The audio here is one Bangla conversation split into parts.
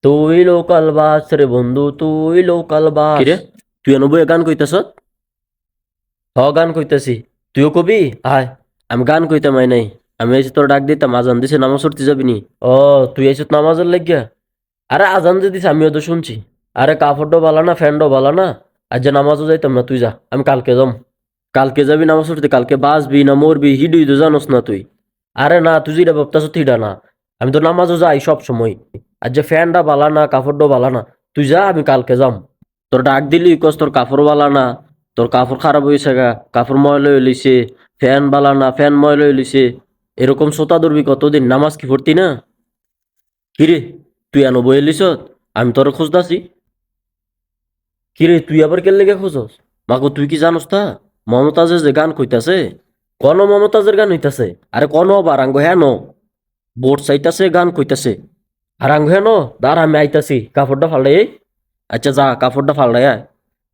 তুই লোকাল বাস রে বন্ধু, তুই লোকাল বাস। কিরে, তুই এনে বইয়া গান কইতাছ? গান কইতাছি, তুইও কবি আয়। আমি গান কইতাম আই নাই, আমি এসে তোর ডাক দিতাম, আজান দিছে নামাজ পড়তে যাবি নি? ও, তুই এসে নামাজের লাগিয়া? আরে আজান যে দিছে আমিও তো শুনছি। আরে কাপড়টাও ভালো না, ফ্যানটাও ভালো না। আজ যে নামাজও যাইতাম না, তুই যা, আমি কালকে যাম। কালকে যাবি নামাজ পড়তে? কালকে বাঁচবি না মরবি হিডুই তো জানোস না তুই। আরে না, তুই যেটা ভাবতাছ হিডা না। আমি তো নামাজও যাই সব সময়। আর যে ফ্যানটা ভালো না, কাপড়টাও ভালো না। তুই যা, আমি কালকে যাম। তোর ডাক দিলি কস তোর কাপড় ভালো না, তোর কাপড় খারাপ হয়েছে গা, কাপড় ময়লা হয়ে লইছে, ফ্যান ভালো না, ফ্যান ময়লা হয়ে লইছে। এরকম সোতা ধরবি কতদিন? নামাজ কি পড়তি না? কিরে, তুই এনো বয়ে লিস? আমি তোর খুঁজতাছি। কিরে, তুই আবার কেন লেগে খুঁজস? মাগো তুই কি জানোস তা? মমতাজের যে গান কইতাছে, কোন মমতাজের গান হইতাছে? আরে কোন আবার আঙ্গ হ্যাঁ নো বোর্ড চাইতাছে গান কইতাছে। আর আঙ্গ হ্যাঁ নো দাঁড়া, আমি আইতাছি, কাপড়টা ফাল্লাই আই। আচ্ছা যা, কাপড়টা ফাল্লাই আয়।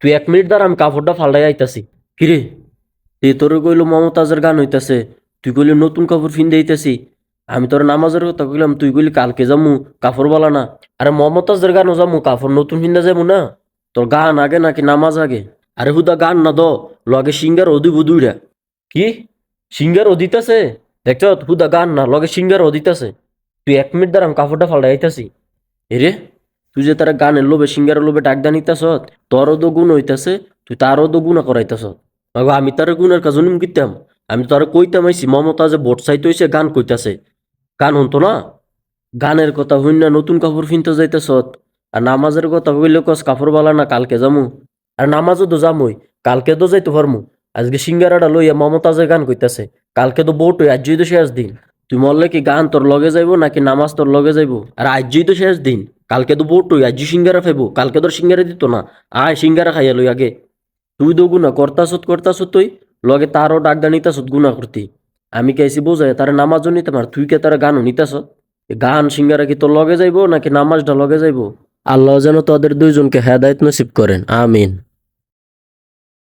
তুই 1 মিনিট দাঁড়া, আমি কাপড়টা ফাল্লাই আইতাছি। কিরে, তুই তোর কইলো মমতাজের গান হইতাছে, তুই কইলি নতুন কাপড় ফিন্দে আইতাছি। আমি তোর নামাজের কথা কইলাম, তুই কইলি কালকে যামু, কাপড় বলা না। আরে মমতাজের গানও যামু, কাপড় নতুন ফিন্দা যাবো না? তোর গান আগে নাকি নামাজ আগে? আরে হুদা গান না দো, লগে সিঙ্গার ওদিব দুইরা। কি, সিঙ্গার ও দিতাছে? দেখছ, হুদা গান না, লগে সিঙ্গার ও দিতাছে। তুই 1 মিনিট দাঁড়াম, কাপড়টা ফাল্লাই আইতাছি। এরে, তুই যে তারা গানের লোভে সিঙ্গারের লোভে ডাক দান নিতাস, তোরও তো গুণ হইতাছে, তুই তারও তো গুণা করাইতাস। মাগো আমি তার গুণের কাজ নিম কিতাম? আমি তো তারা কইতাম আইছি মমতা যে ভোট চাইতে হইছে গান কইতাছে। গান হতো না? গানের কথা হইন না নতুন কাপড় কিনতে যাইতেছ। আর নামাজের কথা হইলে কস কাপড় বালা না, কালকে যামু। আর নামাজও তো যামুই, কালকে তো যাইতে পারমু। আজকে সিঙ্গারাটা লইয়া মমতাজের গান কইতাছে, কালকে তো বোট হই, আজই তো শেষ দিন। তুই মরলে কি গান তোর লগে যাইবো নাকি নামাজ তোর লগে যাইবো? আর আজই তো শেষ দিন, কালকে তো বোট হই, আজই সিঙ্গারা খাইবো, কালকে তোর সিঙ্গারা দিত না। আয় সিঙ্গারা খাইয়া লই আগে। তুই তো গুনা করতাছত তুই, লগে তারও ডাক নিতাছত গুনা করতি। আমি কেছি বোঝাই তারা নামাজও নিতে পার, তুই কে তারা গানও নিতাস? গান সিঙ্গারা কি তোর লগে যাইবো নাকি নামাজটা লগে যাইবো? আল্লাহ যেন তোদের দুইজনকে হেদায়েত নসিব করেন, আমিন।